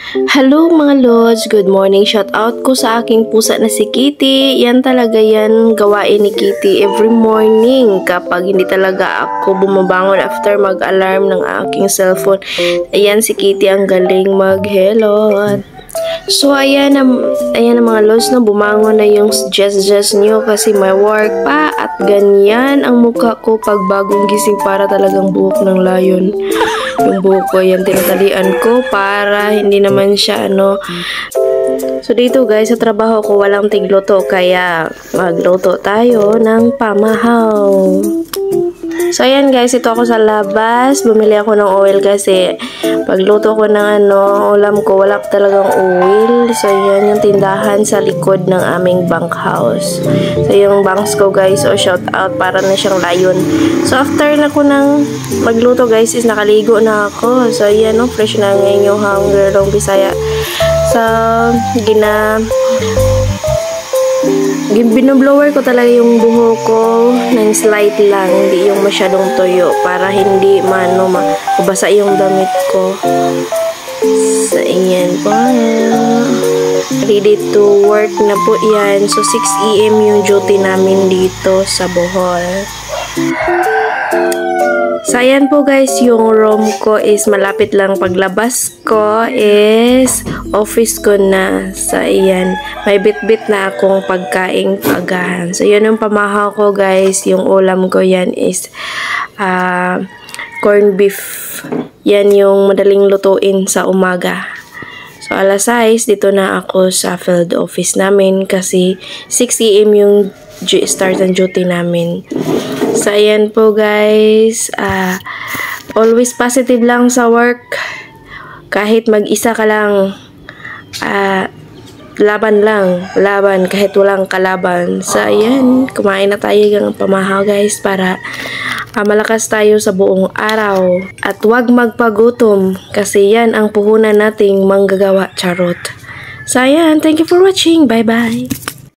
Hello mga lods, good morning. Shout out ko sa aking pusa na si Kitty. Yan talaga yan gawain ni Kitty every morning kapag hindi talaga ako bumabangon after mag-alarm ng aking cellphone. Ayan si Kitty ang galing mag-hello. So ayan na mga lods na bumangon na yung just nyo kasi may work pa at ganyan ang mukha ko pag bagong gising para talagang buhok ng layon. Yung buhok ko yan tinatalian ko para hindi naman siya So dito guys sa trabaho ko walang tigluto kaya magluto tayo ng pamahaw. So ayan guys, ito ako sa labas, bumili ako ng oil kasi pagluto ko ng ulam ko wala talagang oil. So yan yung tindahan sa likod ng aming bank house. So yung banks ko guys, shout out para na siyang layon. So after na ko ng magluto guys is nakaligo na ako. So ayan fresh na ngayon yung hunger long Bisaya. So binoblower ko talaga yung buhok ko ng slight lang, hindi yung masyadong tuyo para hindi mabasa yung damit ko. So, ayan po. Ready to work na po yan. So, 6 AM yung duty namin dito sa Bohol. So, ayan po guys, yung room ko is malapit lang. Paglabas ko is office ko na. So, ayan. May bit-bit na akong pagkaing agahan. So, yun yung pamahaw ko guys. Yung ulam ko yan is corned beef. Yan yung madaling lutuin sa umaga. So, alas 6, dito na ako sa field office namin kasi 6 AM yung start ng duty namin. So, ayan po guys. Always positive lang sa work. Kahit mag-isa ka lang, laban kahit walang kalaban. So, ayan. Kumain na tayo ng pamahaw guys para malakas tayo sa buong araw. At huwag magpagutom kasi yan ang puhunan nating manggagawa charot. So, ayan. Thank you for watching. Bye-bye.